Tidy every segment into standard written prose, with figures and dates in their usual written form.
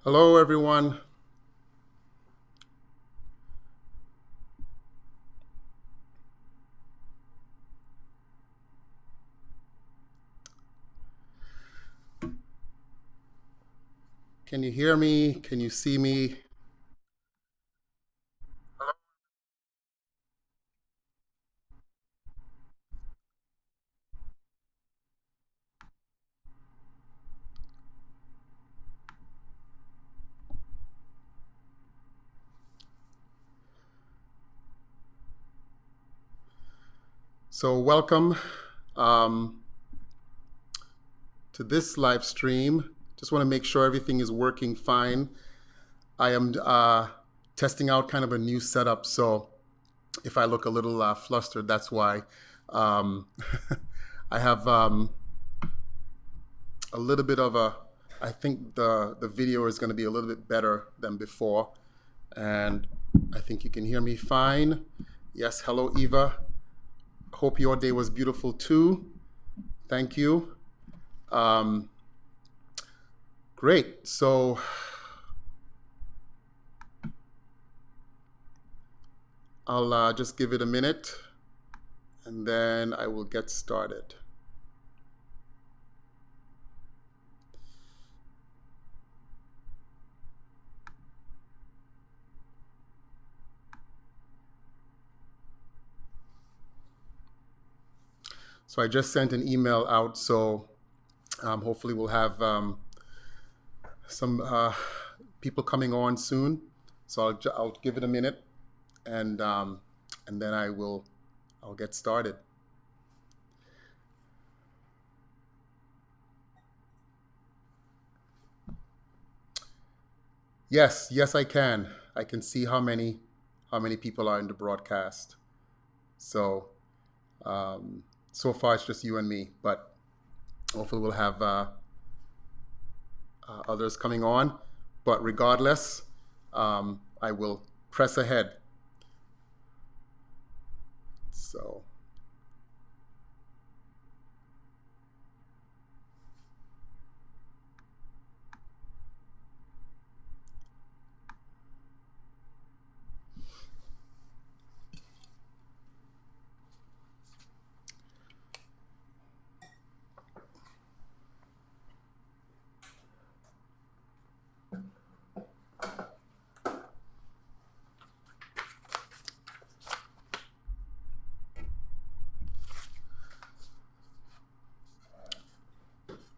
Hello, everyone. Can you hear me? Can you see me? So, welcome um, to this live stream. Just want to make sure everything is working fine. I am testing out kind of a new setup, so if I look a little flustered, that's why. Um, I have a little bit of a. I think the video is going to be a little bit better than before, and I think you can hear me fine. Yes, hello, Eva. Hope your day was beautiful too. Thank you. Um, great. So I'll just give it a minute and then I will get started. So I just sent an email out, so hopefully we'll have some people coming on soon. So I'll give it a minute and then I'll get started. Yes, yes, I can. I can see how many people are in the broadcast. So um, so far it's just you and me, but hopefully we'll have others coming on. But regardless, I will press ahead. So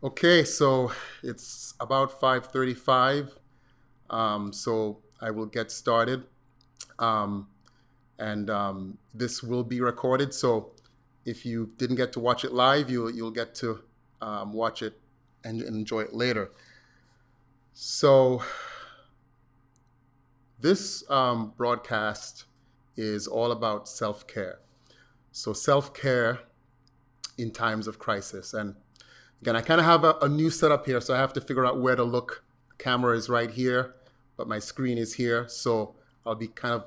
okay, so it's about 5:35. So I will get started. Um, and this will be recorded. So if you didn't get to watch it live, you'll get to watch it and enjoy it later. So this broadcast is all about self-care. So self-care in times of crisis. And again, I kind of have a new setup here, so I have to figure out where to look. The camera is right here, but my screen is here. So I'll be kind of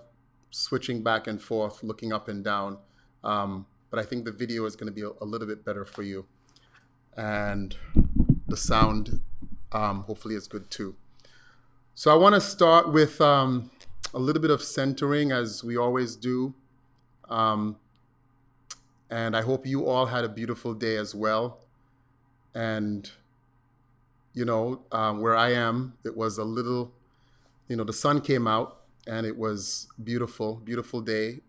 switching back and forth, looking up and down. But I think the video is going to be a little bit better for you. And the sound hopefully is good too. So I want to start with a little bit of centering, as we always do. Um, and I hope you all had a beautiful day as well. And where I am, it was a little, the sun came out and it was beautiful, beautiful day,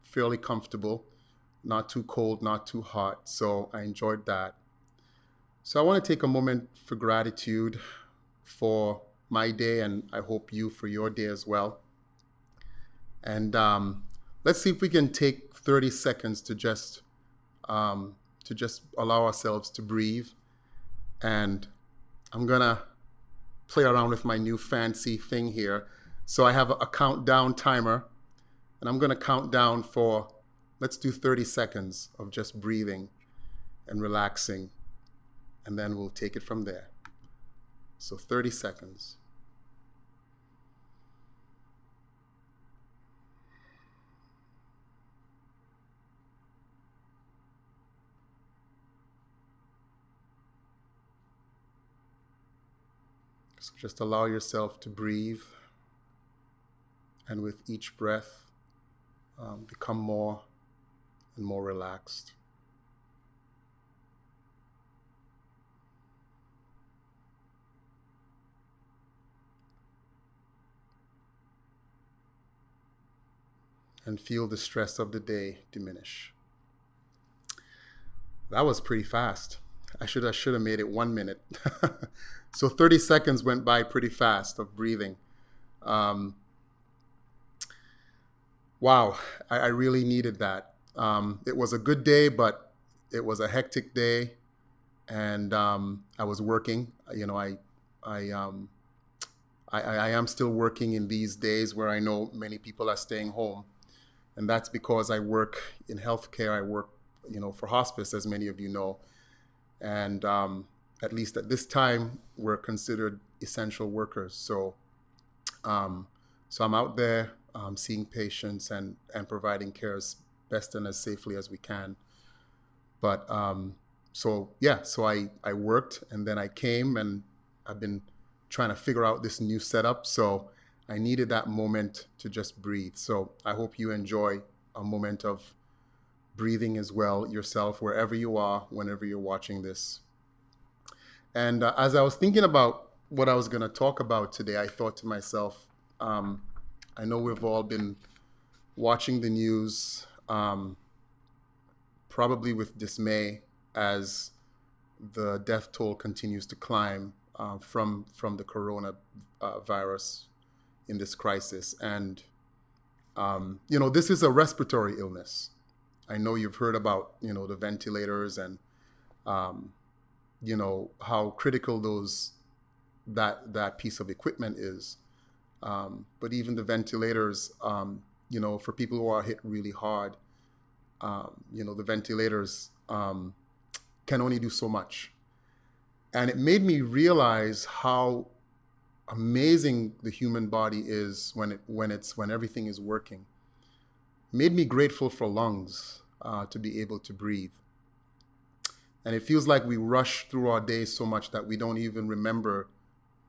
fairly comfortable, not too cold, not too hot. So I enjoyed that. So I want to take a moment for gratitude for my day, and I hope you for your day as well. And let's see if we can take 30 seconds to just allow ourselves to breathe. And I'm gonna play around with my new fancy thing here. So I have a countdown timer, and I'm gonna count down for, let's do 30 seconds of just breathing and relaxing, and then we'll take it from there. So 30 seconds. So just allow yourself to breathe, and with each breath, become more and more relaxed. And feel the stress of the day diminish. That was pretty fast. I should have made it 1 minute. So 30 seconds went by pretty fast of breathing. Um, wow, I really needed that. It was a good day, but it was a hectic day, and I was working. I, um, I am still working in these days where I know many people are staying home, and that's because I work in healthcare. I work, for hospice, as many of you know, and at least at this time, we're considered essential workers. Um, so I'm out there seeing patients and providing care as best and as safely as we can. But so yeah, so I worked, and then I came, and I've been trying to figure out this new setup. So I needed that moment to just breathe. So I hope you enjoy a moment of breathing as well yourself, wherever you are, whenever you're watching this. And as I was thinking about what I was going to talk about today, I thought to myself, um, I know we've all been watching the news, probably with dismay, as the death toll continues to climb from the corona virus in this crisis. And this is a respiratory illness. I know you've heard about the ventilators, and um, how critical that piece of equipment is. But even the ventilators, for people who are hit really hard, the ventilators can only do so much. And it made me realize how amazing the human body is when everything is working. It made me grateful for lungs, to be able to breathe. And it feels like we rush through our days so much that we don't even remember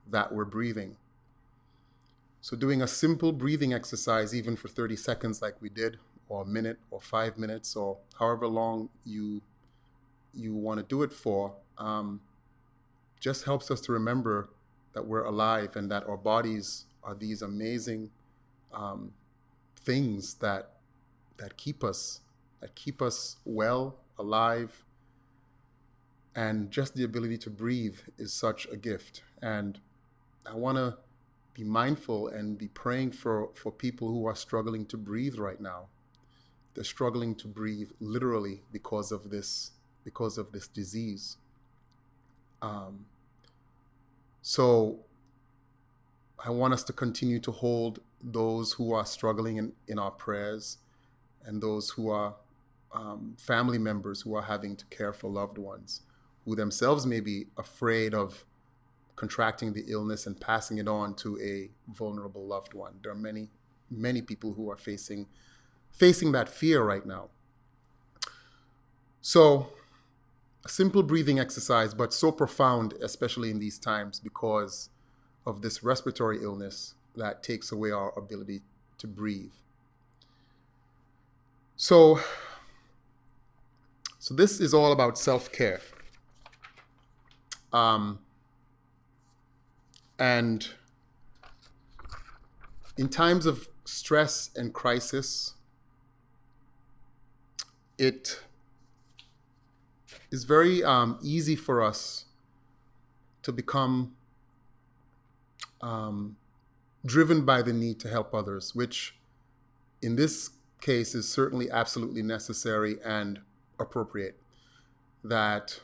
that we're breathing. So doing a simple breathing exercise, even for 30 seconds like we did, or a minute or 5 minutes, or however long you want to do it for, just helps us to remember that we're alive and that our bodies are these amazing things that keep us well, alive. And just the ability to breathe is such a gift. And I want to be mindful and be praying for people who are struggling to breathe right now. They're struggling to breathe literally because of this disease. So I want us to continue to hold those who are struggling in our prayers, and those who are family members who are having to care for loved ones, who themselves may be afraid of contracting the illness and passing it on to a vulnerable loved one. There are many, many people who are facing that fear right now. So a simple breathing exercise, but so profound, especially in these times, because of this respiratory illness that takes away our ability to breathe. So this is all about self-care. And in times of stress and crisis, it is very easy for us to become driven by the need to help others, which in this case is certainly absolutely necessary and appropriate, that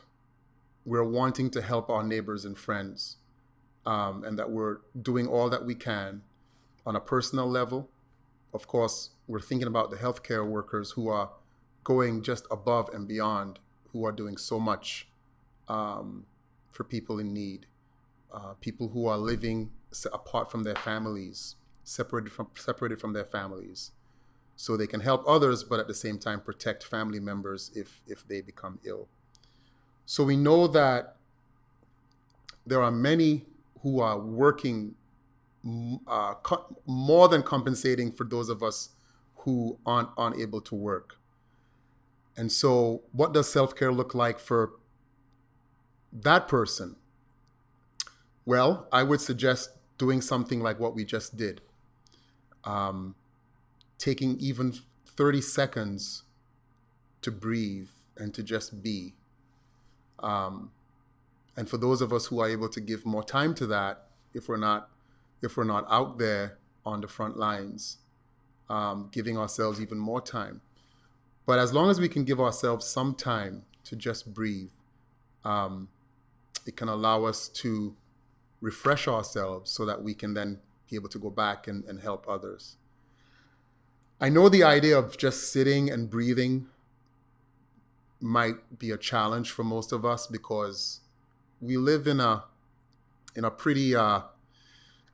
we're wanting to help our neighbors and friends, and that we're doing all that we can on a personal level. Of course, we're thinking about the healthcare workers who are going just above and beyond, who are doing so much for people in need, people who are living apart from their families, separated from their families, so they can help others, but at the same time protect family members if they become ill. So we know that there are many who are working more than compensating for those of us who aren't able to work. And so what does self-care look like for that person? Well, I would suggest doing something like what we just did. Taking even 30 seconds to breathe and to just be. And for those of us who are able to give more time to that, if we're not out there on the front lines, giving ourselves even more time. But as long as we can give ourselves some time to just breathe, it can allow us to refresh ourselves so that we can then be able to go back and help others. I know the idea of just sitting and breathing might be a challenge for most of us because we live in a pretty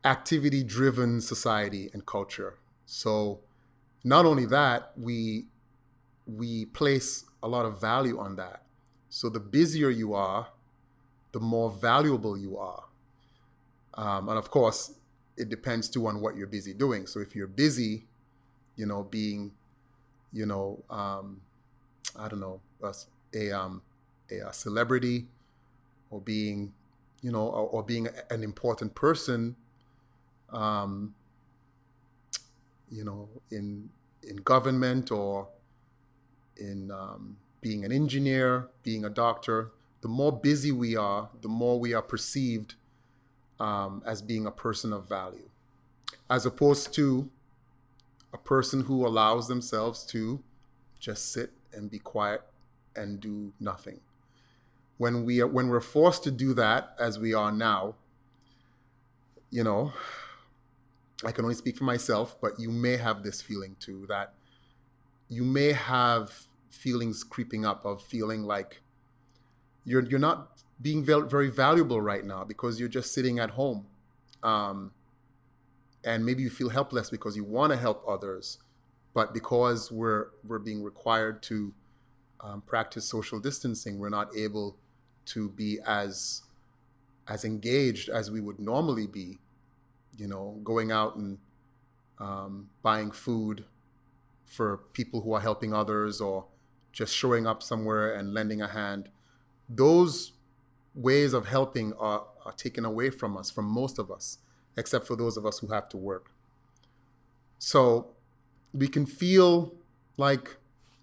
activity-driven society and culture. So not only that, we place a lot of value on that. So the busier you are, the more valuable you are. And of course, it depends too on what you're busy doing. So if you're busy, being, I don't know, a celebrity, or being, or being an important person, in government, or in being an engineer, being a doctor, the more busy we are, the more we are perceived as being a person of value, as opposed to a person who allows themselves to just sit and be quiet and do nothing. When we're forced to do that, as we are now, I can only speak for myself, but you may have this feeling too, that you may have feelings creeping up of feeling like you're not being very valuable right now because you're just sitting at home. And maybe you feel helpless because you want to help others, but because we're being required to practice social distancing, we're not able to be as engaged as we would normally be, going out and buying food for people who are helping others, or just showing up somewhere and lending a hand. Those ways of helping are taken away from us, from most of us, except for those of us who have to work. So we can feel like,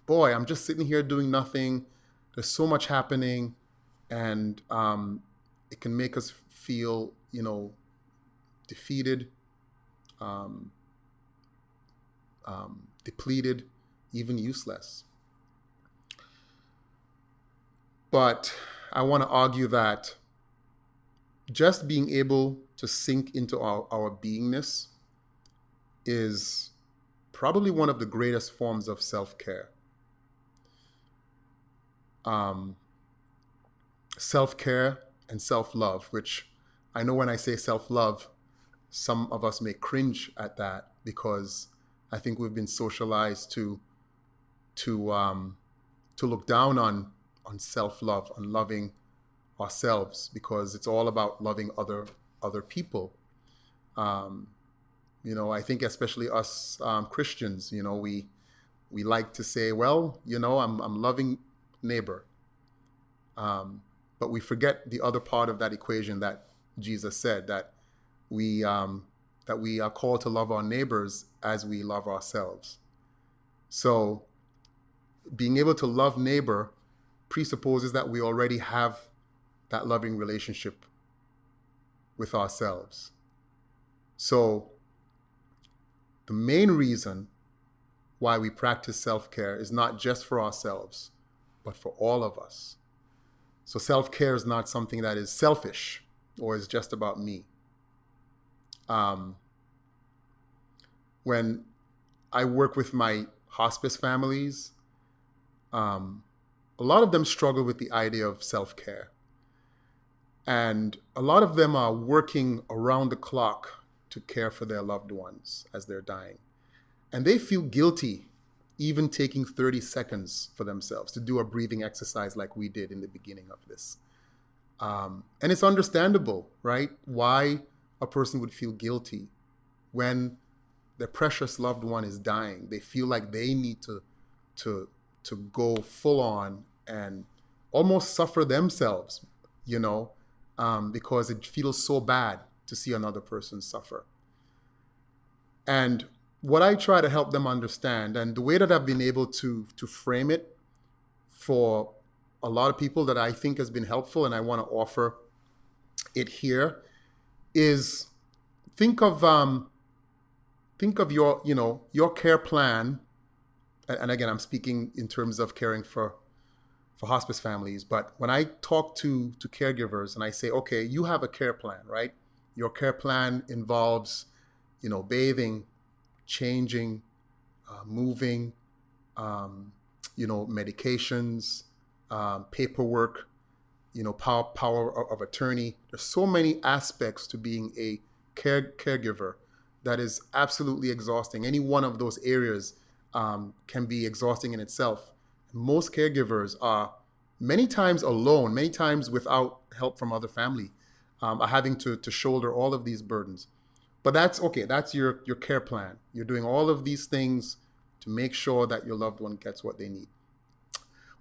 boy, I'm just sitting here doing nothing. There's so much happening. And it can make us feel, defeated, depleted, even useless. But I want to argue that just being able to sink into our beingness is probably one of the greatest forms of self-care. Self-care and self-love, which I know when I say self-love, some of us may cringe at that because I think we've been socialized to look down on self-love, on loving ourselves, because it's all about loving other people. I think especially us Christians, we like to say, well, I'm loving neighbor. But we forget the other part of that equation that Jesus said, that we are called to love our neighbors as we love ourselves. So being able to love neighbor presupposes that we already have that loving relationship with ourselves. So the main reason why we practice self-care is not just for ourselves, but for all of us. So self-care is not something that is selfish or is just about me. When I work with my hospice families, a lot of them struggle with the idea of self-care. And a lot of them are working around the clock to care for their loved ones as they're dying. And they feel guilty even taking 30 seconds for themselves to do a breathing exercise like we did in the beginning of this. And it's understandable, right? Why a person would feel guilty when their precious loved one is dying. They feel like they need to to go full on and almost suffer themselves, you know, because it feels so bad to see another person suffer. And what I try to help them understand, and the way that I've been able to frame it for a lot of people that I think has been helpful, and I want to offer it here, is think of your, you know, your care plan. And again, I'm speaking in terms of caring for hospice families. But when I talk to caregivers and I say, okay, you have a care plan, right? Your care plan involves, you know, bathing, changing, moving, um, you know, medications, paperwork, you know, power of attorney. There's so many aspects to being a caregiver that is absolutely exhausting. Any one of those areas can be exhausting in itself. Most caregivers are many times alone, many times without help from other family, are having to shoulder all of these burdens. But that's okay. That's your care plan. You're doing all of these things to make sure that your loved one gets what they need.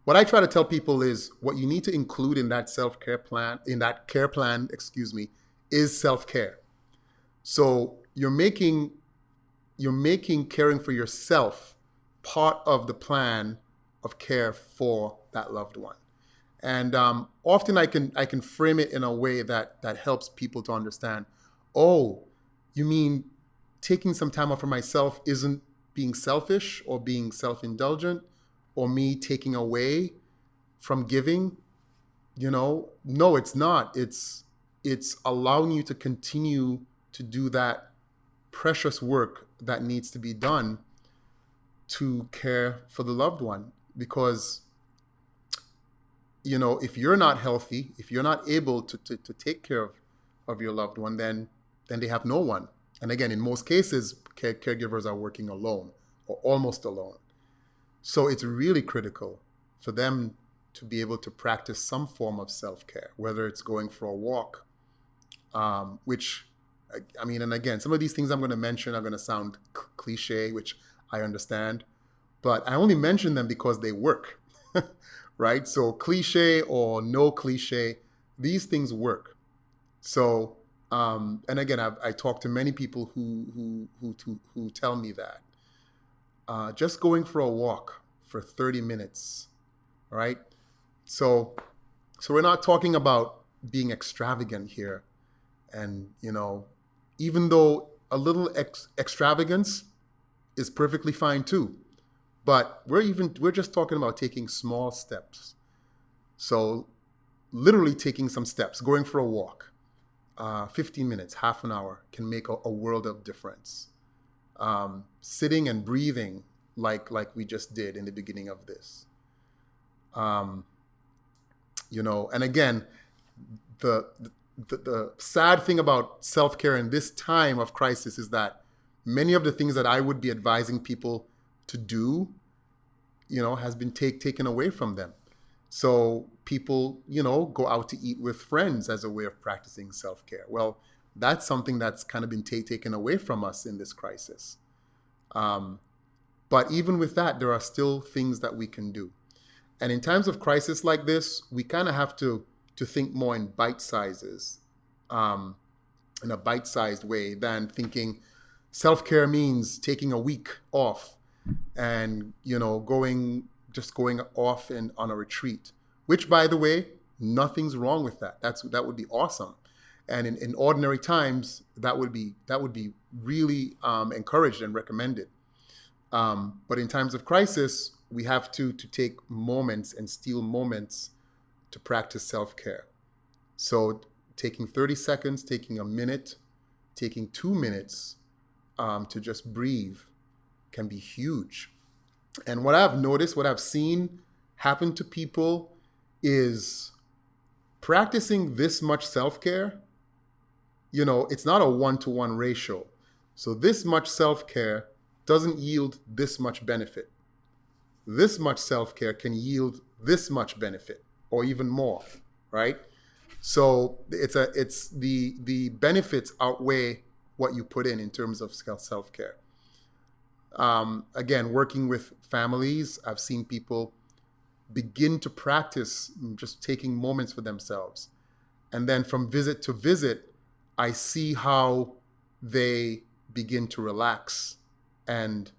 What I try to tell people is what you need to include in that self-care plan, in that care plan, excuse me, is self-care. So you're making caring for yourself part of the plan of care for that loved one. And often I can frame it in a way that helps people to understand. Oh, you mean taking some time off for myself isn't being selfish or being self-indulgent or me taking away from giving? You know, no, it's not. It's allowing you to continue to do that precious work that needs to be done to care for the loved one. Because, you know, if you're not healthy, if you're not able to take care of your loved one, then they have no one. And again, in most cases, caregivers are working alone or almost alone. So it's really critical for them to be able to practice some form of self-care, whether it's going for a walk, which, I mean, and again, some of these things I'm going to mention are going to sound cliche, which I understand, but I only mention them because they work, right? So cliche or no cliche, these things work. So, and again, I talk to many people who tell me that just going for a walk for 30 minutes, right? So, so we're not talking about being extravagant here, and you know, even though a little extravagance is perfectly fine too, but we're just talking about taking small steps. So, literally taking some steps, going for a walk, 15 minutes, half an hour can make a world of difference. Sitting and breathing like we just did in the beginning of this. Um, you know, and again, the, the sad thing about self-care in this time of crisis is that many of the things that I would be advising people to do, you know, has been taken away from them. So people, you know, go out to eat with friends as a way of practicing self-care. Well, that's something that's kind of been taken away from us in this crisis. Um, but even with that, there are still things that we can do. And in times of crisis like this, we kind of have to think more in bite sizes, um, in a bite-sized way than thinking self-care means taking a week off and, you know, going off and on a retreat, which, by the way, nothing's wrong with that. That would be awesome. And in ordinary times, that would be really encouraged and recommended. But in times of crisis, we have to take moments and steal moments to practice self-care. So taking 30 seconds, taking a minute, taking 2 minutes to just breathe can be huge. And what I've noticed, what I've seen happen to people is practicing this much self-care, you know, it's not a one-to-one ratio. So this much self-care doesn't yield this much benefit. This much self-care can yield this much benefit or even more, right? So it's the benefits outweigh what you put in terms of self-care. Again, working with families, I've seen people begin to practice just taking moments for themselves. And then from visit to visit, I see how they begin to relax and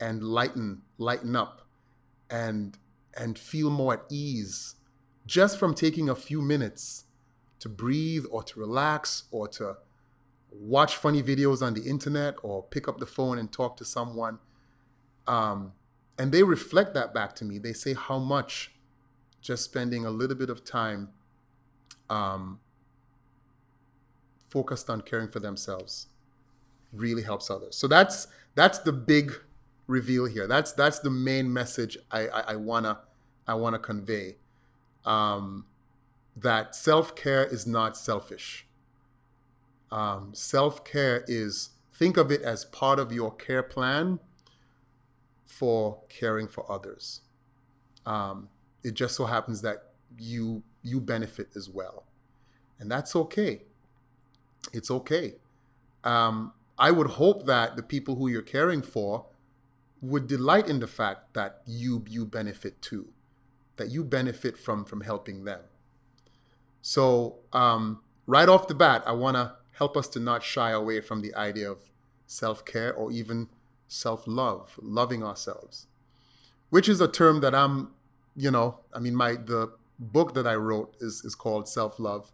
lighten up and feel more at ease just from taking a few minutes to breathe or to relax or to watch funny videos on the internet or pick up the phone and talk to someone. And they reflect that back to me. They say how much just spending a little bit of time focused on caring for themselves really helps others. So that's the big reveal here. That's the main message I wanna convey. That self-care is not selfish. Self-care is, think of it as part of your care plan for caring for others. It just so happens that you benefit as well, and that's okay. It's okay. I would hope that the people who you're caring for would delight in the fact that you benefit too, that you benefit from helping them. So right off the bat, I want to help us to not shy away from the idea of self-care or even self-love, loving ourselves, which is a term that the book that I wrote is called Self-Love.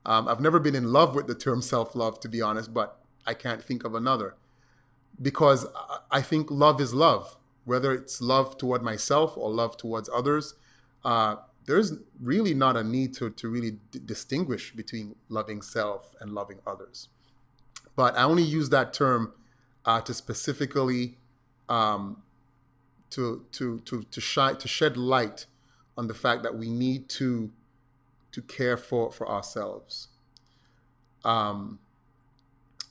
I've never been in love with the term self-love, to be honest, but I can't think of another, because I think love is love, whether it's love toward myself or love towards others. There's really not a need to really distinguish between loving self and loving others. But I only use that term to specifically to shed light on the fact that we need to care for ourselves.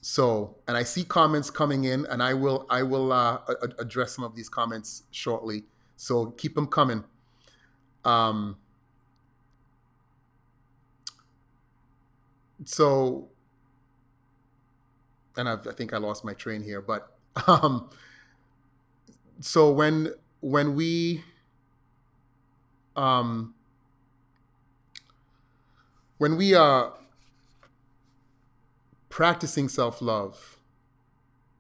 So, and I see comments coming in, and I will address some of these comments shortly. So keep them coming. So, and I think I lost my train here, but so when we are practicing self-love,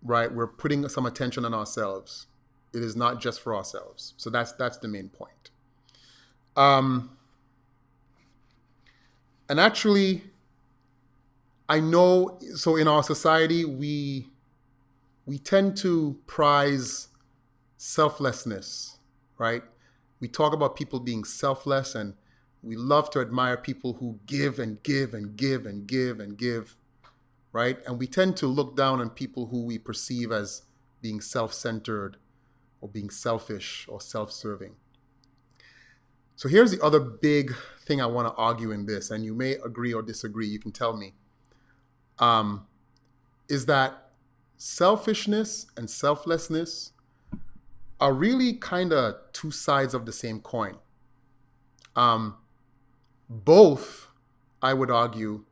right, we're putting some attention on ourselves. It is not just for ourselves. So that's the main point. And actually, I know, so in our society, we tend to prize selflessness, right? We talk about people being selfless, and we love to admire people who give and give and give and give and give, right? And we tend to look down on people who we perceive as being self-centered or being selfish or self-serving. So here's the other big thing I want to argue in this, and you may agree or disagree, you can tell me, is that selfishness and selflessness are really kind of two sides of the same coin. Both, I would argue,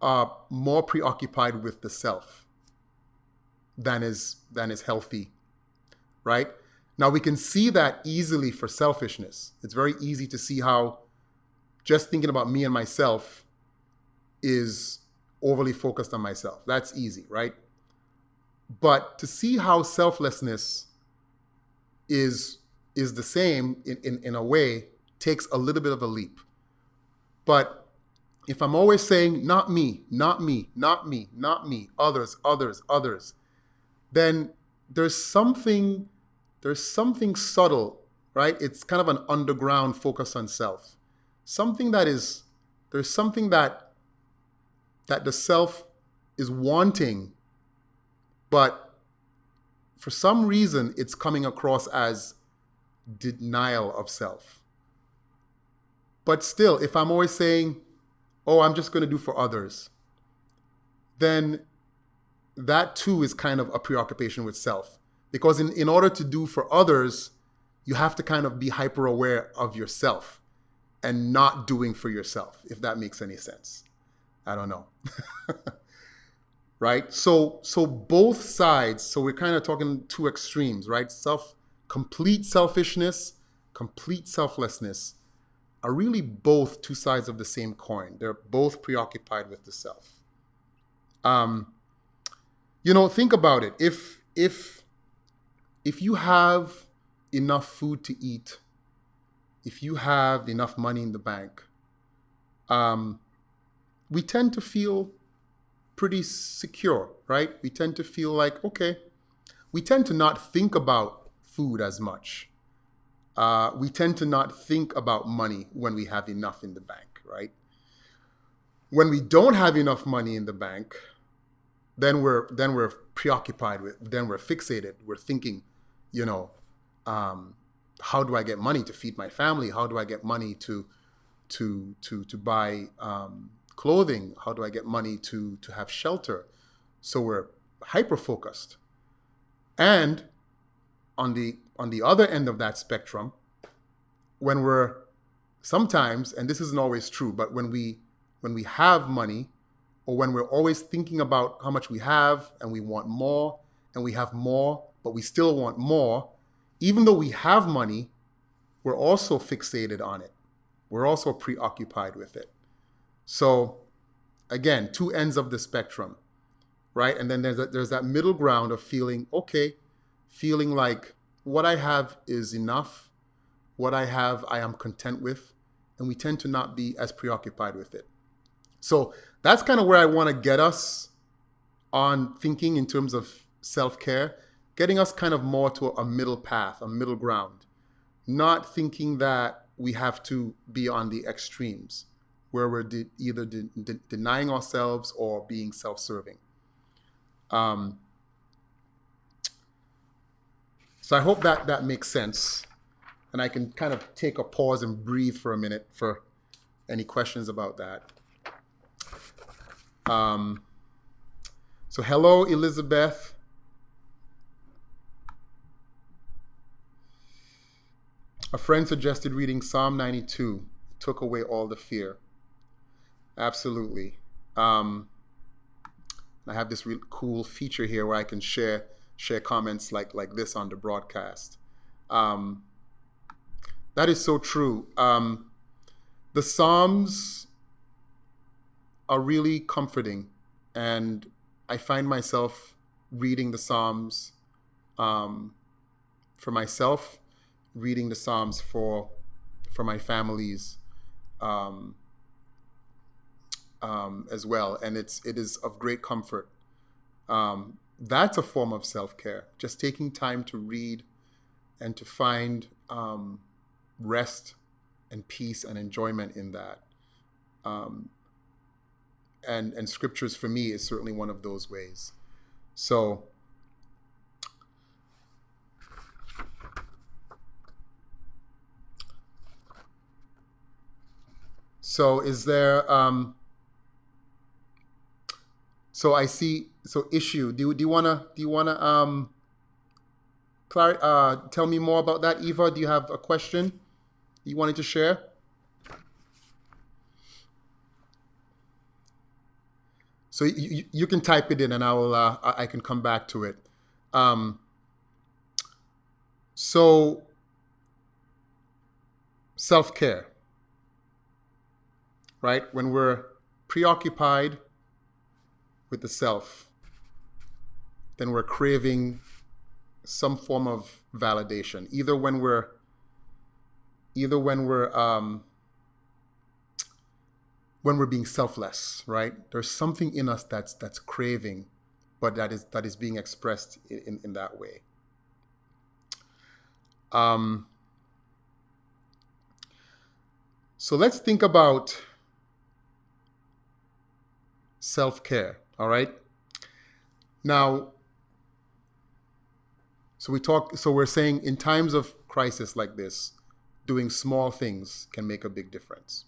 are more preoccupied with the self than is healthy, right? Now, we can see that easily for selfishness. It's very easy to see how just thinking about me and myself is overly focused on myself. That's easy, right? But to see how selflessness is the same in a way takes a little bit of a leap. But if I'm always saying, not me, not me, not me, not me, others, others, others, then there's something subtle, right? It's kind of an underground focus on self. There's something that the self is wanting, but for some reason it's coming across as denial of self. But still, if I'm always saying, oh, I'm just going to do for others, then that too is kind of a preoccupation with self. Because in order to do for others, you have to kind of be hyper aware of yourself. and not doing for yourself, if that makes any sense. I don't know. Right? So both sides, so we're kind of talking two extremes, right? Complete selfishness, complete selflessness are really both two sides of the same coin. They're both preoccupied with the self. Think about it. If you have enough food to eat, if you have enough money in the bank, we tend to feel pretty secure, right? We tend to feel like, okay, we tend to not think about food as much. We tend to not think about money when we have enough in the bank, right? When we don't have enough money in the bank, then we're preoccupied then we're fixated. We're thinking, how do I get money to feed my family? How do I get money to buy clothing? How do I get money to have shelter? So we're hyper focused. And on the other end of that spectrum, when we're sometimes, and this isn't always true, but when we have money, or when we're always thinking about how much we have and we want more, and we have more, but we still want more, even though we have money, we're also fixated on it. We're also preoccupied with it. So again, two ends of the spectrum, right? And then there's that middle ground of feeling like what I have is enough. What I have, I am content with. And we tend to not be as preoccupied with it. So that's kind of where I want to get us on thinking in terms of self-care, getting us kind of more to a middle path, a middle ground, not thinking that we have to be on the extremes where we're either denying ourselves or being self-serving. So I hope that makes sense. And I can kind of take a pause and breathe for a minute for any questions about that. So hello, Elizabeth. A friend suggested reading Psalm 92. It took away all the fear. Absolutely. I have this really cool feature here where I can share comments like this on the broadcast. That is so true. The Psalms are really comforting, and I find myself reading the Psalms for myself, reading the Psalms for my families as well, and it is of great comfort. That's a form of self-care, just taking time to read and to find rest and peace and enjoyment in that. And scriptures for me is certainly one of those ways. So is there so I see, so issue, do you wanna tell me more about that, Eva? Do you have a question you wanted to share? So you can type it in, and I can come back to it. So self-care, right? When we're preoccupied with the self, then we're craving some form of validation, either when we're being selfless, right? There's something in us that's craving, but that is being expressed in that way. So let's think about self-care, all right? Now, so we're saying in times of crisis like this, doing small things can make a big difference.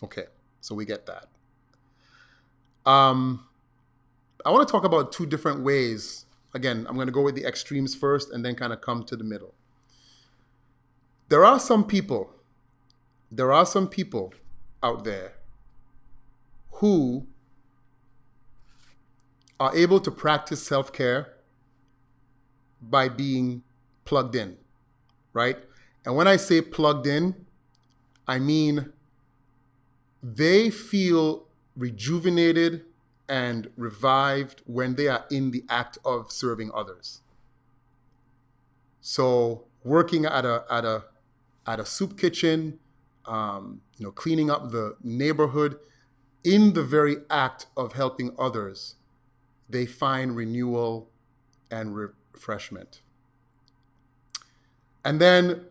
Okay, so we get that. I want to talk about two different ways. Again, I'm going to go with the extremes first and then kind of come to the middle. There are some people there are some people out there who are able to practice self-care by being plugged in, right? And when I say plugged in, I mean they feel rejuvenated and revived when they are in the act of serving others. So working at a soup kitchen, cleaning up the neighborhood, in the very act of helping others, they find renewal and refreshment. And then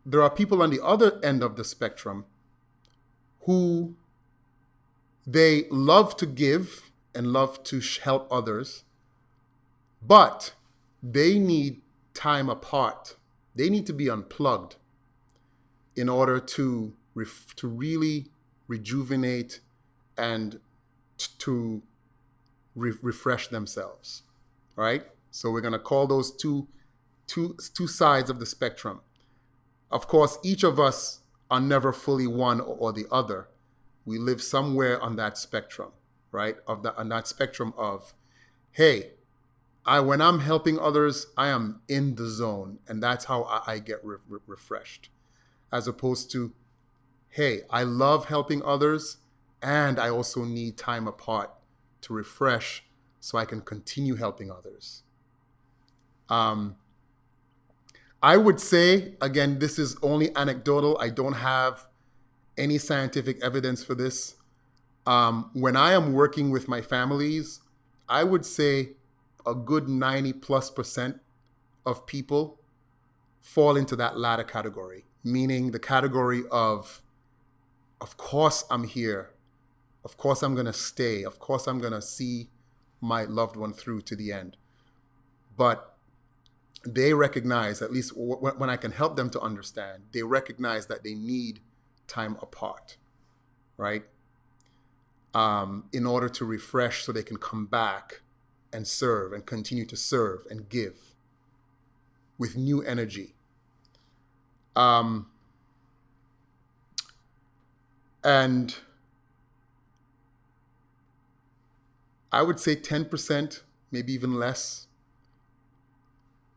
there are people on the other end of the spectrum who they love to give and love to help others, but they need time apart. They need to be unplugged in order to really rejuvenate and to refresh themselves, right? So we're going to call those two sides of the spectrum. Of course, each of us are never fully one or the other. We live somewhere on that spectrum, right? On that spectrum of, hey, when I'm helping others, I am in the zone, and that's how I get refreshed. As opposed to, hey, I love helping others, and I also need time apart to refresh so I can continue helping others. I would say, again, this is only anecdotal. I don't have any scientific evidence for this. When I am working with my families, I would say a good 90+% of people fall into that latter category, meaning the category of course I'm here. Of course I'm going to stay. Of course I'm going to see my loved one through to the end. But they recognize, at least when I can help them to understand, they recognize that they need time apart, right? In order to refresh so they can come back and serve and continue to serve and give with new energy. And I would say 10%, maybe even less,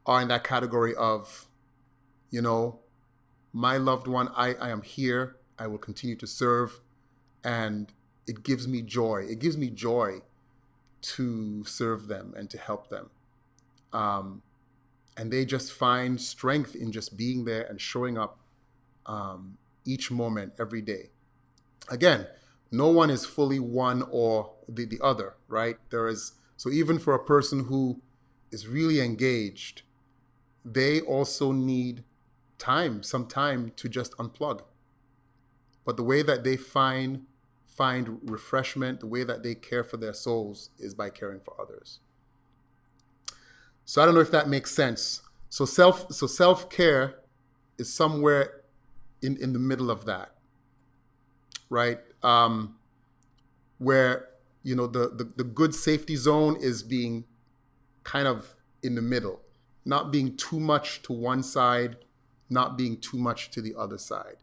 are in that category of, my loved one, I am here, I will continue to serve, and it gives me joy. It gives me joy to serve them and to help them. And they just find strength in just being there and showing up each moment, every day. Again, no one is fully one or the other, right? So even for a person who is really engaged, they also need some time to just unplug. But the way that they find refreshment, the way that they care for their souls is by caring for others. So I don't know if that makes sense. So self-care is somewhere in the middle of that, right? Where, the good safety zone is being kind of in the middle, not being too much to one side, not being too much to the other side,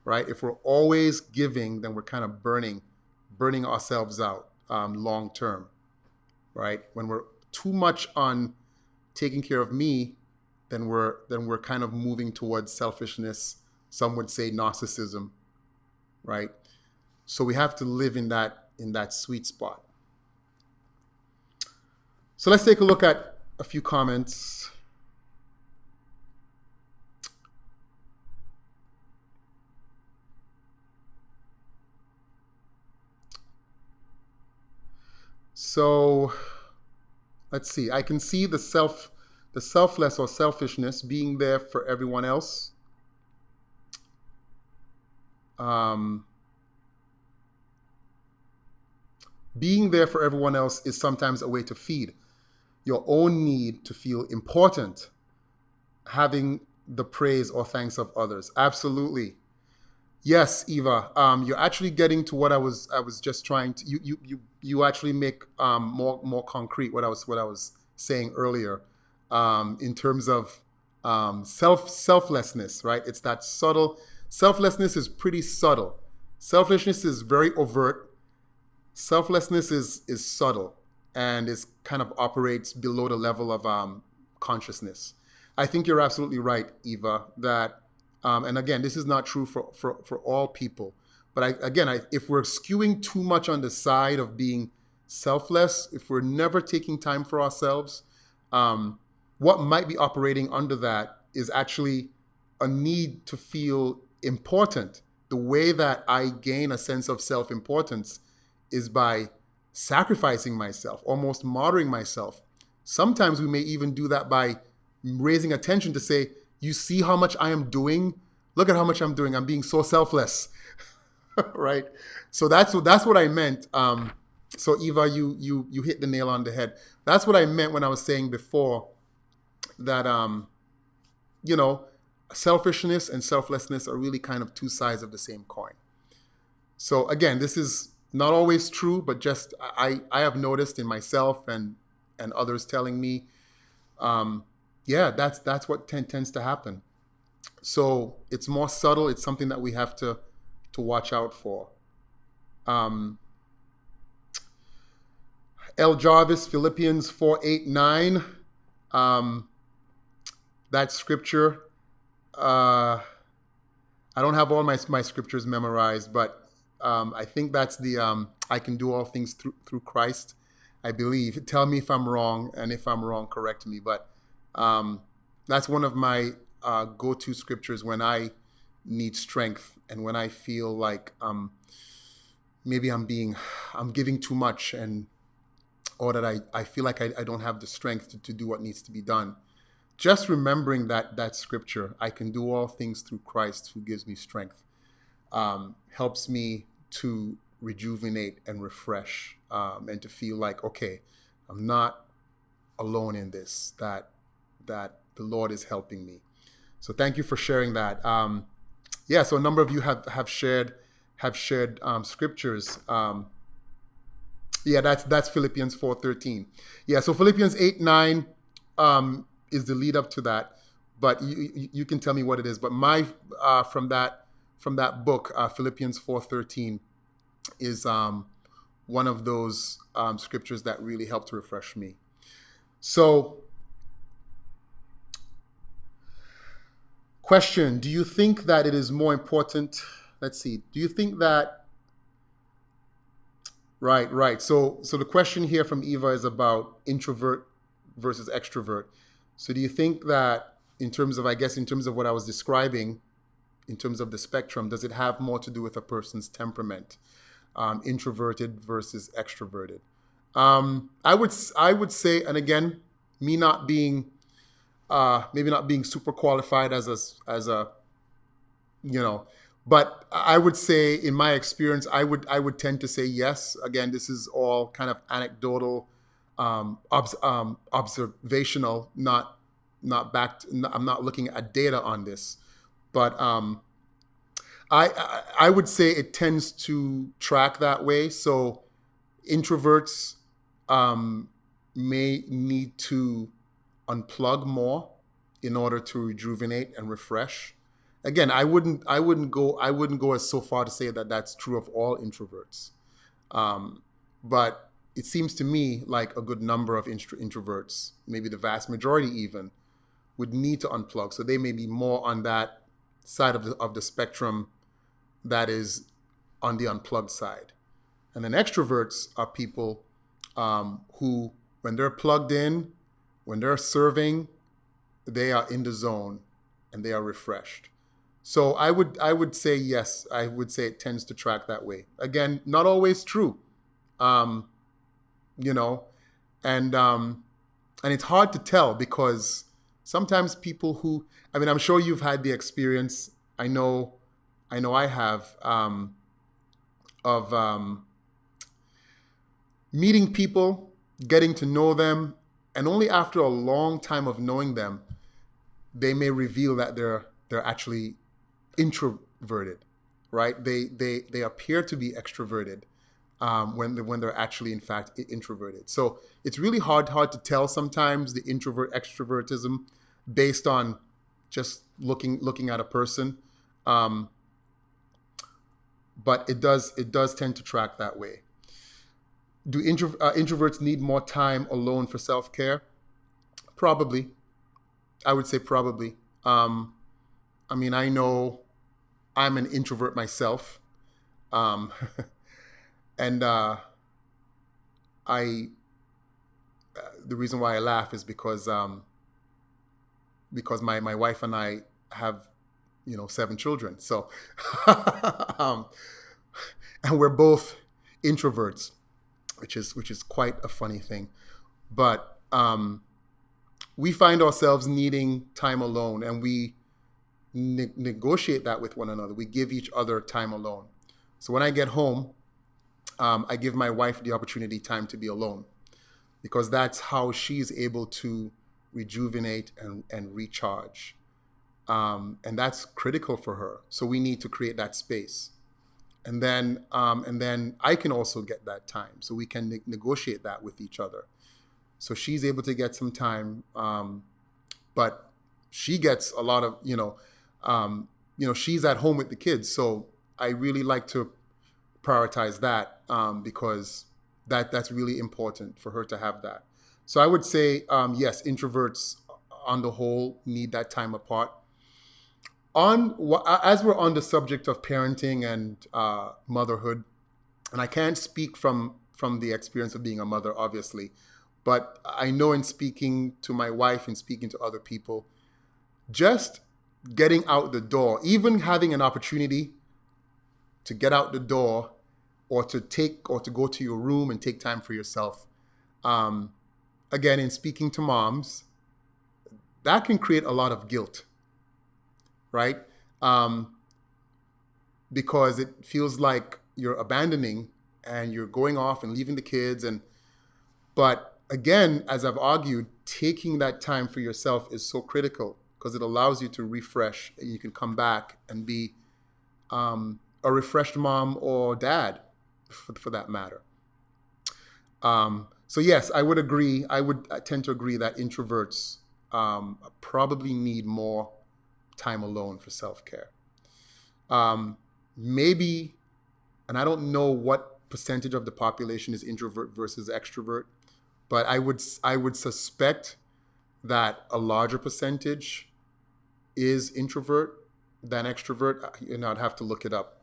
right? If we're always giving, then we're kind of burning ourselves out long term, right? When we're too much on taking care of me, then we're kind of moving towards selfishness. Some would say narcissism, right? So we have to live in that sweet spot. So let's take a look at a few comments. So let's see. I can see the selfless or selfishness being there for everyone else. Being there for everyone else is sometimes a way to feed your own need to feel important, having the praise or thanks of others. Absolutely. Yes, Eva, you're actually getting to what I was just trying to, you actually make more concrete what I was saying earlier, in terms of selflessness, right? It's that subtle. Selflessness is pretty subtle. Selfishness is very overt. Selflessness is subtle and is kind of operates below the level of consciousness. I think you're absolutely right, Eva, that, and again, this is not true for all people. But if we're skewing too much on the side of being selfless, if we're never taking time for ourselves, what might be operating under that is actually a need to feel important. The way that I gain a sense of self-importance is by sacrificing myself, almost martyring myself. Sometimes we may even do that by raising attention to say, you see how much I am doing? Look at how much I'm doing. I'm being so selfless, right? So that's what I meant. So Eva, you hit the nail on the head. That's what I meant when I was saying before that, selfishness and selflessness are really kind of two sides of the same coin. So again, this is not always true, but just I have noticed in myself and others telling me, that's what tends to happen. So it's more subtle. It's something that we have to watch out for. L. Jarvis, Philippians 4:8-9. That scripture. I don't have all my scriptures memorized, but I think that's the I can do all things through Christ, I believe. Tell me if I'm wrong, and if I'm wrong, correct me. But that's one of my go-to scriptures when I need strength and when I feel like maybe I'm giving too much, or that I feel like I don't have the strength to do what needs to be done. Just remembering that scripture, I can do all things through Christ who gives me strength, helps me to rejuvenate and refresh, and to feel like, okay, I'm not alone in this, that the Lord is helping me. So thank you for sharing that. So a number of you have shared scriptures. That's Philippians 4:13. So Philippians 8:9 is the lead up to that, but you can tell me what it is. But my from that book, Philippians 4:13 is one of those scriptures that really helped refresh me. So, question: do you think that it is more important? Let's see. Do you think that? Right. So the question here from Eva is about introvert versus extrovert. So do you think that in terms of what I was describing, in terms of the spectrum, does it have more to do with a person's temperament, introverted versus extroverted? I would say, and again, me not being maybe not being super qualified as a but I would say, in my experience, I would tend to say yes. Again, this is all kind of anecdotal, observational, not backed. I'm not looking at data on this, but I would say it tends to track that way. So introverts may need to unplug more in order to rejuvenate and refresh. Again, I wouldn't go as so far to say that that's true of all introverts, but it seems to me like a good number of introverts, maybe the vast majority even, would need to unplug. So they may be more on that side of the spectrum that is on the unplugged side. And then extroverts are people who, when they're plugged in, when they're serving, they are in the zone and they are refreshed. So I would say yes. I would say it tends to track that way. Again, not always true, and it's hard to tell, because sometimes people who, I'm sure you've had the experience. I know I have, of meeting people, getting to know them, and only after a long time of knowing them, they may reveal that they're actually introverted, right? They appear to be extroverted when they're actually in fact introverted. So it's really hard to tell sometimes the introvert extrovertism based on just looking at a person. but it does tend to track that way. Do introverts need more time alone for self care? Probably. I would say probably. Um, I mean, I know I'm an introvert myself, um, and I the reason why I laugh is because my wife and I have 7 children, so um, and we're both introverts, which is quite a funny thing. But we find ourselves needing time alone, and we negotiate that with one another. We give each other time alone. So when I get home, I give my wife the opportunity time to be alone because that's how she's able to rejuvenate and recharge. And that's critical for her. So we need to create that space. And then I can also get that time. So we can negotiate that with each other. So she's able to get some time, but she gets a lot of she's at home with the kids. So I really like to prioritize that because that's really important for her to have that. So I would say yes, introverts on the whole need that time apart. As we're on the subject of parenting and motherhood, and I can't speak from the experience of being a mother, obviously, but I know in speaking to my wife and speaking to other people, just getting out the door, even having an opportunity to get out the door, or to go to your room and take time for yourself. Um, Again, in speaking to moms, that can create a lot of guilt, right? Um, because it feels like you're abandoning and you're going off and leaving the kids. But again, as I've argued, taking that time for yourself is so critical because it allows you to refresh and you can come back and be a refreshed mom or dad, for that matter. So yes, I would agree. I tend to agree that introverts probably need more time alone for self-care. Um, Maybe, and I don't know what percentage of the population is introvert versus extrovert, but I would suspect that a larger percentage is introvert than extrovert. I'd have to look it up.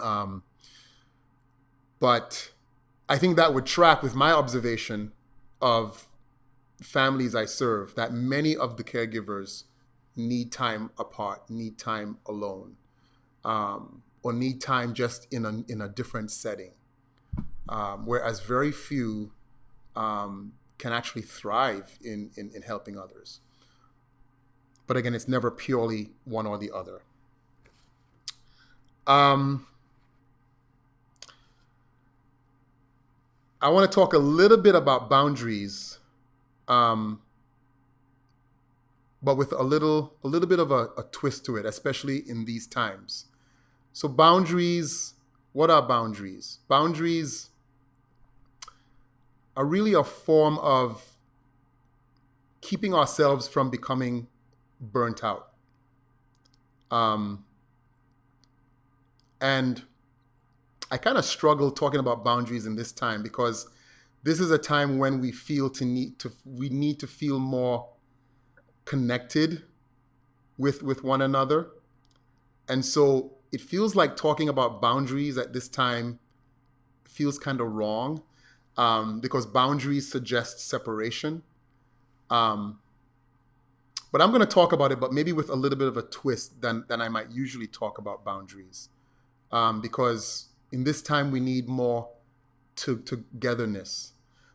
Um, but I think that would track with my observation of families I serve that many of the caregivers need time apart, need time alone, or need time just in a different setting. Whereas very few can actually thrive in helping others. But again, it's never purely one or the other. Um, I want to talk a little bit about boundaries, um, but with a little bit of a twist to it, especially in these times. So boundaries, what are boundaries? Boundaries are really a form of keeping ourselves from becoming burnt out. Um, and I kind of struggle talking about boundaries in this time because this is a time when we need to feel more connected with one another. And so it feels like talking about boundaries at this time feels kind of wrong because boundaries suggest separation. Um, but I'm going to talk about it, but maybe with a little bit of a twist than I might usually talk about boundaries. Because in this time we need more togetherness.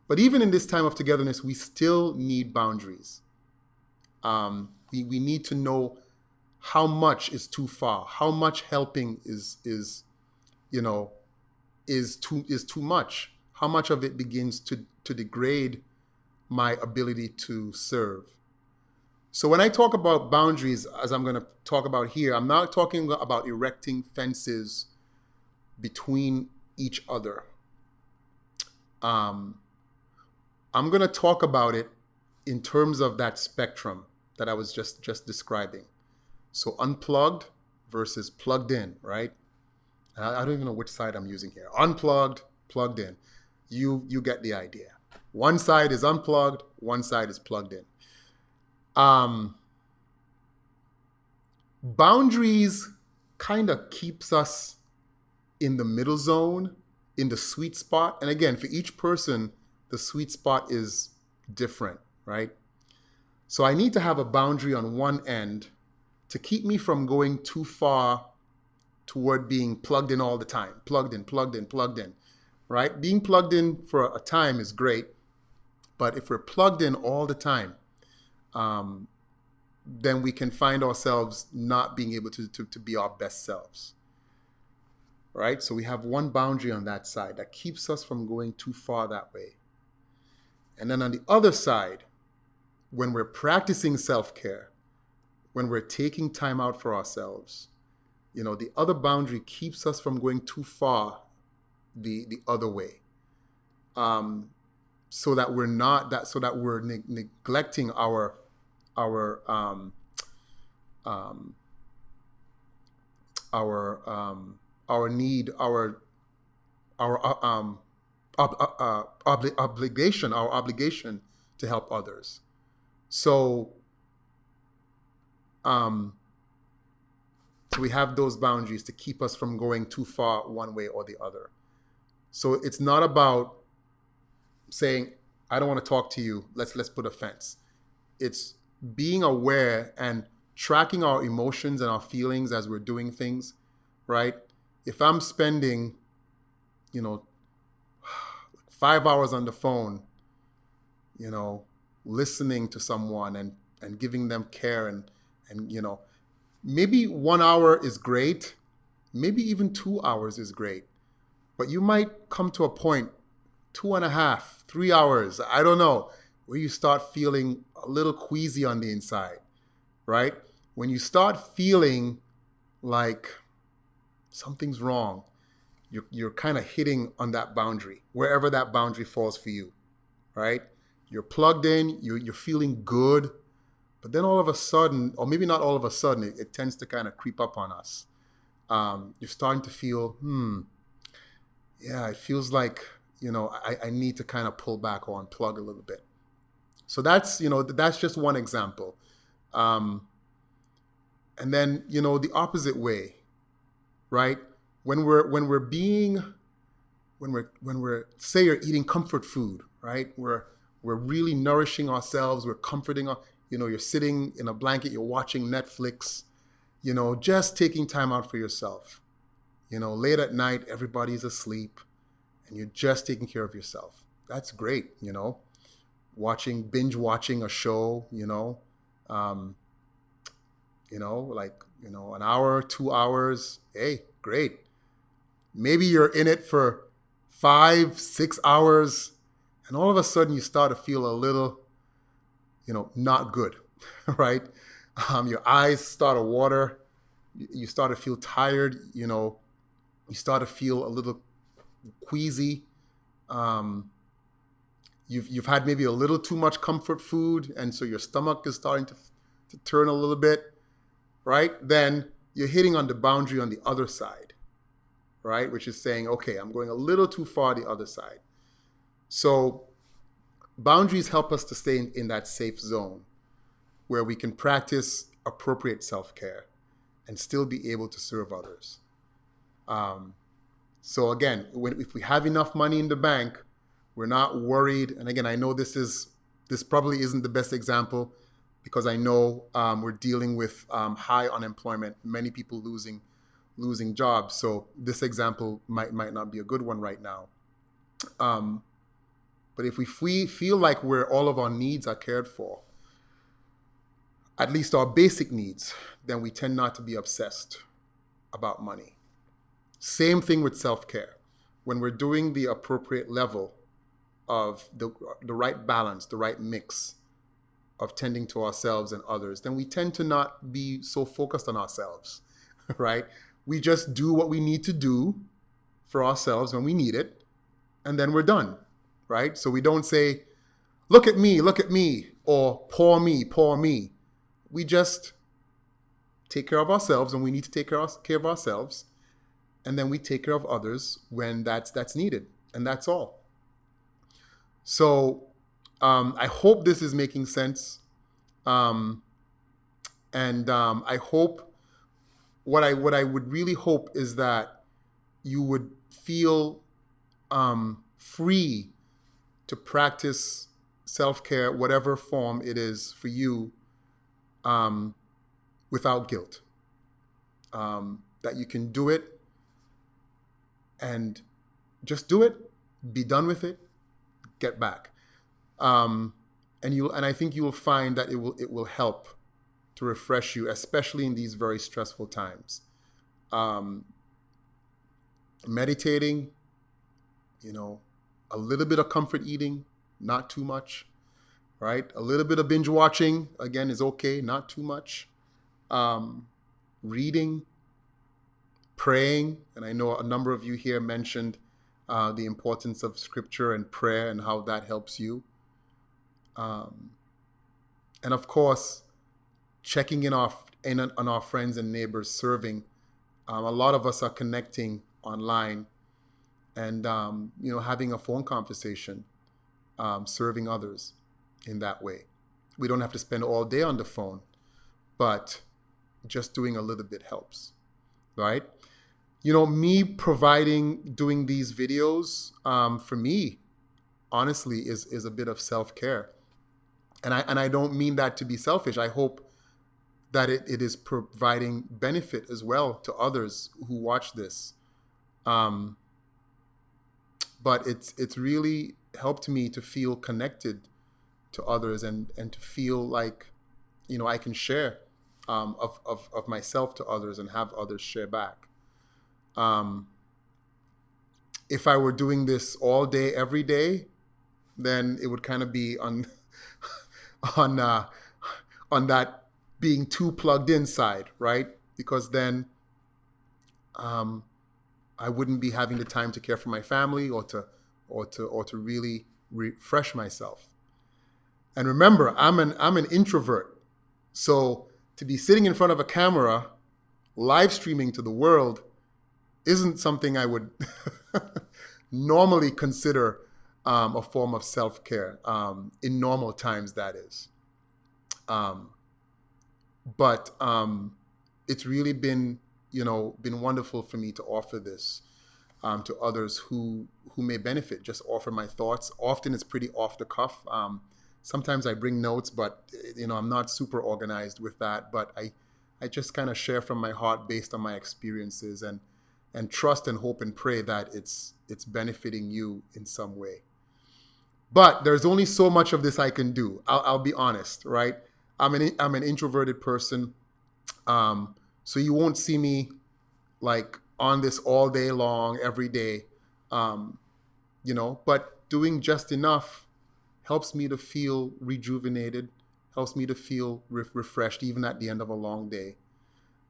But even in this time of togetherness, we still need boundaries. We need to know how much is too far, how much helping is you know is too much, how much of it begins to degrade my ability to serve. So when I talk about boundaries, as I'm going to talk about here, I'm not talking about erecting fences between each other. Um, I'm going to talk about it in terms of that spectrum that I was just describing. So unplugged versus plugged in, right? I don't even know which side I'm using here. Unplugged, plugged in. You get the idea. One side is unplugged, one side is plugged in. Um, Boundaries kind of keeps us in the middle zone, in the sweet spot. And again, for each person, the sweet spot is different, right? So I need to have a boundary on one end to keep me from going too far toward being plugged in all the time. Plugged in, plugged in, plugged in, right? Being plugged in for a time is great. But if we're plugged in all the time, then we can find ourselves not being able to be our best selves, right? So we have one boundary on that side that keeps us from going too far that way. And then on the other side, when we're practicing self-care, when we're taking time out for ourselves, the other boundary keeps us from going too far the other way. So that we're not that so that we're neglecting our our um, um, our need, our obligation to help others. So um, so we have those boundaries to keep us from going too far one way or the other. So it's not about saying, I don't want to talk to you, let's put a fence. It's being aware and tracking our emotions and our feelings as we're doing things, right? If I'm spending, 5 hours on the phone, listening to someone and giving them care and maybe 1 hour is great, maybe even 2 hours is great, but you might come to a point, 2.5, 3 hours, I don't know, where you start feeling a little queasy on the inside, right? When you start feeling like something's wrong, you're kind of hitting on that boundary, wherever that boundary falls for you, right? You're plugged in, you're feeling good, but then all of a sudden, or maybe not all of a sudden, it tends to kind of creep up on us. You're starting to feel, yeah, it feels like, I need to kind of pull back or unplug a little bit. So that's just one example. Um, and then, the opposite way, right? When we're say you're eating comfort food, right? We're really nourishing ourselves. We're comforting you're sitting in a blanket, you're watching Netflix, just taking time out for yourself. Late at night, everybody's asleep and you're just taking care of yourself. That's great, binge watching a show, um, an hour, 2 hours. Hey, great. Maybe you're in it for 5, 6 hours, and all of a sudden you start to feel a little, not good, right? Your eyes start to water. You start to feel tired. You start to feel a little queasy. You've had maybe a little too much comfort food, and so your stomach is starting to turn a little bit, right? Then you're hitting on the boundary on the other side, right? Which is saying, okay, I'm going a little too far the other side. So boundaries help us to stay in that safe zone where we can practice appropriate self-care and still be able to serve others. So again, if we have enough money in the bank, we're not worried. And again, I know this probably isn't the best example because I know we're dealing with high unemployment, many people losing jobs. So this example might not be a good one right now. But if we feel like all of our needs are cared for, at least our basic needs, then we tend not to be obsessed about money. Same thing with self-care. When we're doing the appropriate level of the right balance, the right mix of tending to ourselves and others, then we tend to not be so focused on ourselves, right? We just do what we need to do for ourselves when we need it, and then we're done, right? So we don't say, look at me, or poor me, poor me. We just take care of ourselves when we need to take care of ourselves, and then we take care of others when that's needed, and that's all. So I hope this is making sense, um, and I hope what I would really hope is that you would feel free to practice self-care, whatever form it is for you, um, without guilt. That you can do it and just do it, be done with it, get back. Um, and I think you will find that it will help to refresh you, especially in these very stressful times. Um, Meditating, you know, a little bit of comfort eating, not too much, right? A little bit of binge watching, again, is okay, not too much. Um, Reading, praying, and I know a number of you here mentioned the importance of scripture and prayer and how that helps you. Um, and of course, checking on our friends and neighbors, serving. A lot of us are connecting online and having a phone conversation, serving others in that way. We don't have to spend all day on the phone, but just doing a little bit helps, right? Me doing these videos, for me, honestly, is a bit of self-care. And I don't mean that to be selfish. I hope that it is providing benefit as well to others who watch this. Um, but it's really helped me to feel connected to others, and to feel like, I can share of myself to others and have others share back. Um, if I were doing this all day, every day, then it would kind of be on on on that being too plugged in side, right? Because then um, I wouldn't be having the time to care for my family, or to really refresh myself. And remember, I'm an introvert, so to be sitting in front of a camera, live streaming to the world, isn't something I would normally consider a form of self-care, in normal times, that is. Um, but it's really been wonderful for me to offer this to others who may benefit. Just offer my thoughts. Often it's pretty off the cuff. Sometimes I bring notes, but I'm not super organized with that. But I just kind of share from my heart based on my experiences, and trust and hope and pray that it's benefiting you in some way. But there's only so much of this I can do. I'll be honest, right? I'm an introverted person, so you won't see me like on this all day long, every day. Um, but doing just enough helps me to feel rejuvenated, helps me to feel refreshed, even at the end of a long day.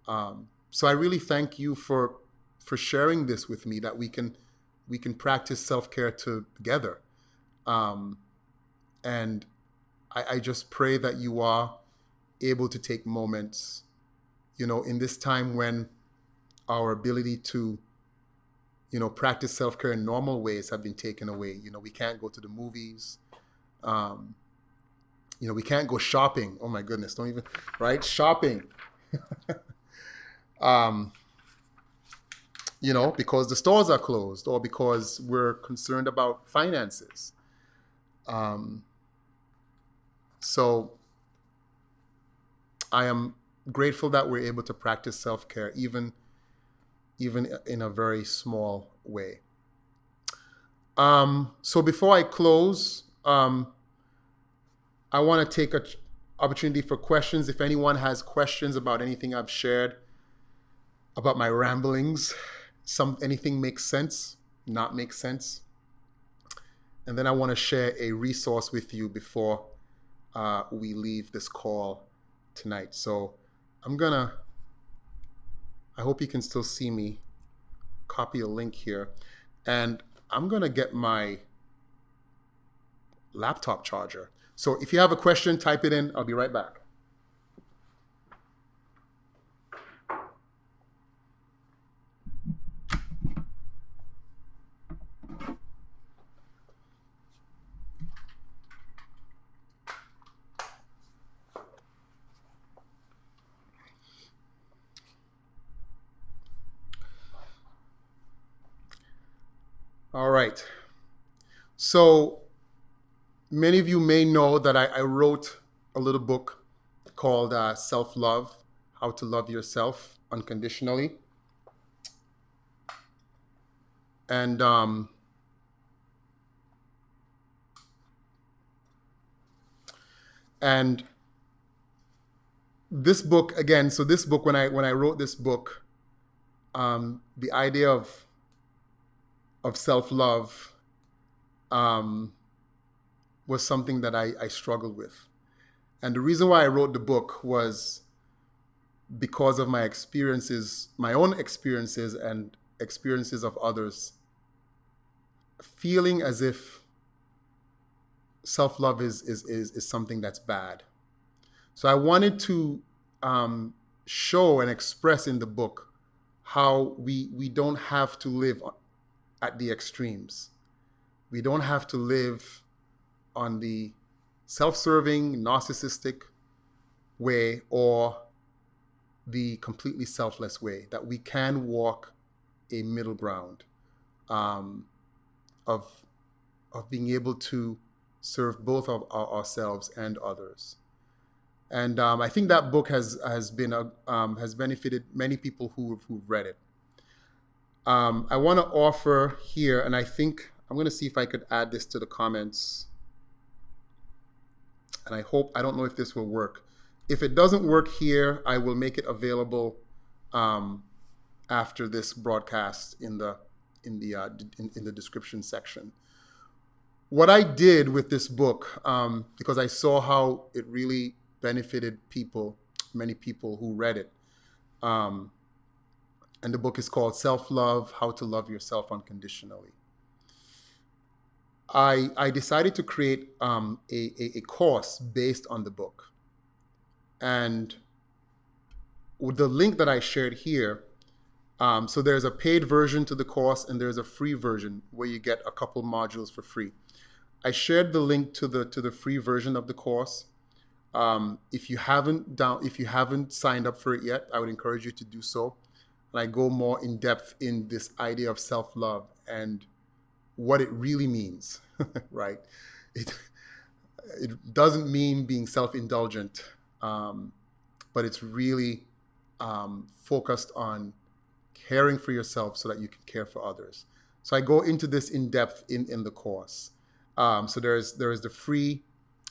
So I really thank you for sharing this with me, that we can practice self-care together. Um, and I just pray that you are able to take moments, in this time when our ability to, practice self-care in normal ways have been taken away. We can't go to the movies. Um, we can't go shopping. Oh my goodness, don't even, right? Shopping. um, because the stores are closed, or because we're concerned about finances. Um, so I am grateful that we're able to practice self-care, even in a very small way. So before I close, I want to take an opportunity for questions. If anyone has questions about anything I've shared, about my ramblings, anything makes sense, not make sense. And then I want to share a resource with you before we leave this call tonight. So I hope you can still see me, copy a link here. And I'm going to get my laptop charger. So if you have a question, type it in. I'll be right back. All right. So many of you may know that I wrote a little book called Self Love: How to Love Yourself Unconditionally. And and this book again. So this book, when I wrote this book, the idea of self love um, was something that I struggled with. And the reason why I wrote the book was because of my experiences, my own experiences and experiences of others, feeling as if self-love is something that's bad. So I wanted to show and express in the book how we don't have to live at the extremes. We don't have to live on the self-serving, narcissistic way or the completely selfless way, that we can walk a middle ground um, of, of being able to serve both of ourselves and others. And I think that book has benefited many people who've read it. I want to offer here, and I think I'm going to see if I could add this to the comments. And I don't know if this will work. If it doesn't work here, I will make it available um, after this broadcast in the description section. What I did with this book, because I saw how it really benefited people, many people who read it, and the book is called Self Love: How to Love Yourself Unconditionally. I decided to create a course based on the book. And with the link that I shared here, so there's a paid version to the course and there's a free version where you get a couple modules for free. I shared the link to the free version of the course. If you haven't signed up for it yet, I would encourage you to do so. And I go more in depth in this idea of self-love and what it really means, right? It doesn't mean being self-indulgent, but it's really focused on caring for yourself so that you can care for others. So I go into this in depth in the course. So there is the free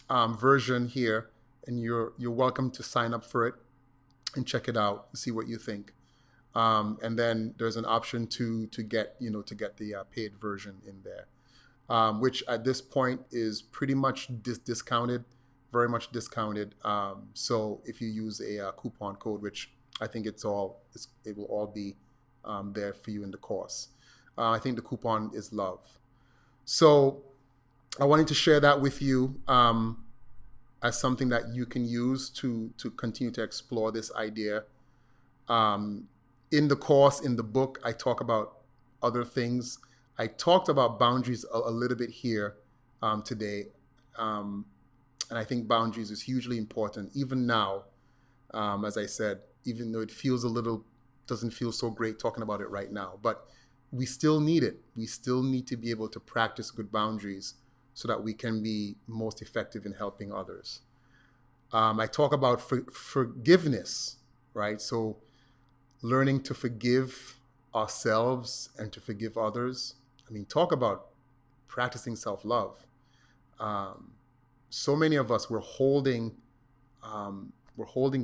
version here, and you're welcome to sign up for it and check it out and see what you think. And then there's an option to get the paid version in there, which at this point is pretty much discounted, very much discounted. So if you use a coupon code, which I think it will all be there for you in the course. I think the coupon is love. So I wanted to share that with you as something that you can use to continue to explore this idea. In the course, in the book, I talk about other things. I talked about boundaries a little bit here today. And I think boundaries is hugely important, even now, as I said, even though doesn't feel so great talking about it right now, but we still need it. We still need to be able to practice good boundaries so that we can be most effective in helping others. I talk about forgiveness, right? So learning to forgive ourselves and to forgive others. I mean, talk about practicing self-love. So many of us, we're holding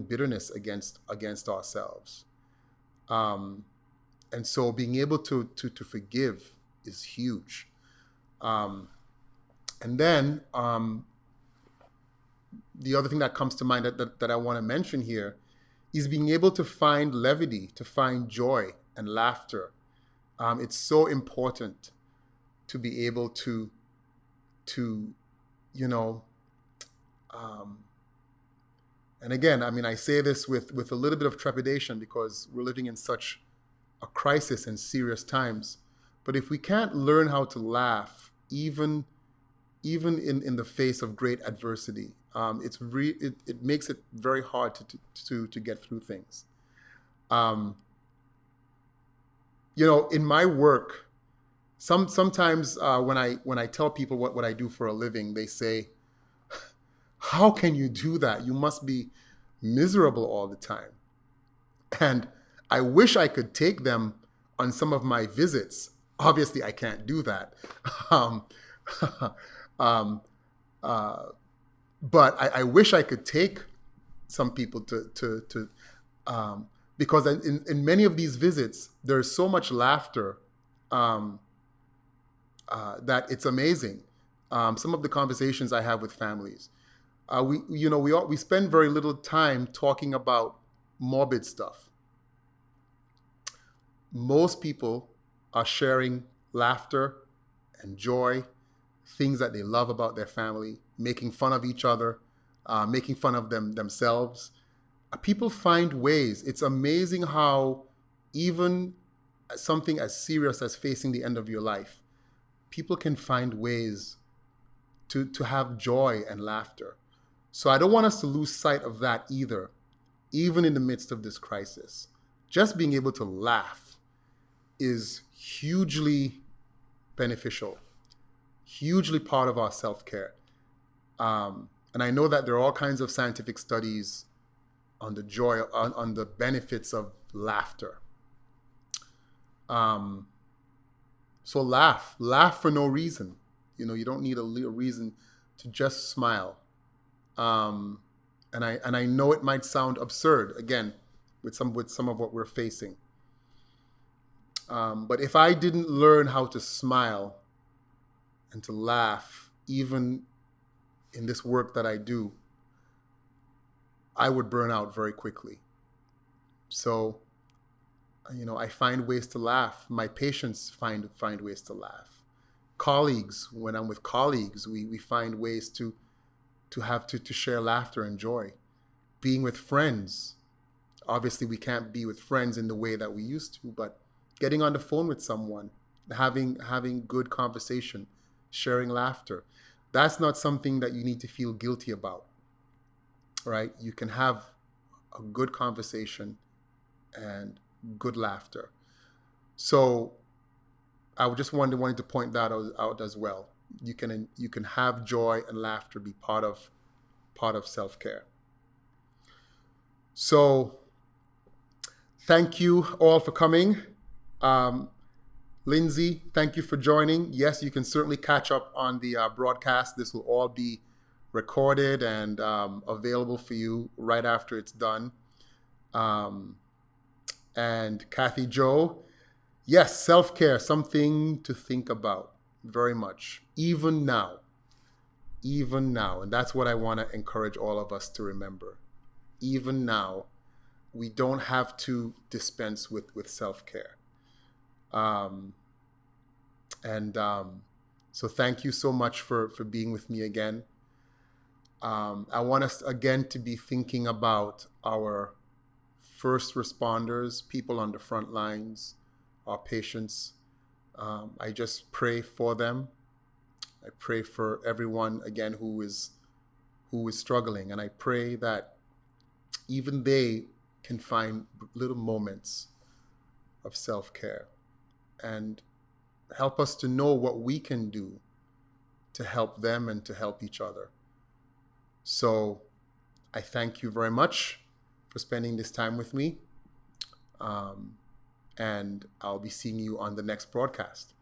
bitterness against ourselves. And so being able to forgive is huge. And then the other thing that comes to mind that I want to mention here is being able to find levity, to find joy and laughter. It's so important to be able to and again, I mean, I say this with a little bit of trepidation because we're living in such a crisis and serious times. But if we can't learn how to laugh, even in the face of great adversity, it makes it very hard to get through things. In my work, Sometimes when I tell people what I do for a living, they say, "How can you do that? You must be miserable all the time." And I wish I could take them on some of my visits. Obviously, I can't do that. Um, um, uh, but I wish I could take some people to um, because in many of these visits, there's so much laughter um, that it's amazing. Some of the conversations I have with families, we spend very little time talking about morbid stuff. Most people are sharing laughter and joy, things that they love about their family, making fun of each other, making fun of themselves. People find ways. It's amazing how even something as serious as facing the end of your life, people can find ways to have joy and laughter. So I don't want us to lose sight of that either, even in the midst of this crisis. Just being able to laugh is hugely beneficial, hugely part of our self-care. And I know that there are all kinds of scientific studies on the joy, on the benefits of laughter. So laugh for no reason. You don't need a reason to just smile. And I know it might sound absurd again with some of what we're facing. But if I didn't learn how to smile and to laugh, even in this work that I do, I would burn out very quickly. So, I find ways to laugh. My patients find ways to laugh. Colleagues, when I'm with colleagues, we find ways to share laughter and joy. Being with friends, obviously we can't be with friends in the way that we used to, but getting on the phone with someone, having good conversation, sharing laughter, that's not something that you need to feel guilty about, right? You can have a good conversation and good laughter. So I just wanted to point that out as well. You can have joy and laughter be part of self-care. So thank you all for coming. Lindsay, thank you for joining. Yes, you can certainly catch up on the broadcast. This will all be recorded and available for you right after it's done. And Kathy Jo, yes, self-care, something to think about very much, even now. And that's what I want to encourage all of us to remember. Even now, we don't have to dispense with self-care. So thank you so much for being with me again. I want us again to be thinking about our first responders, people on the front lines, our patients. I just pray for them. I pray for everyone again who is struggling, and I pray that even they can find little moments of self-care and help us to know what we can do to help them and to help each other. So I thank you very much for spending this time with me. And I'll be seeing you on the next broadcast.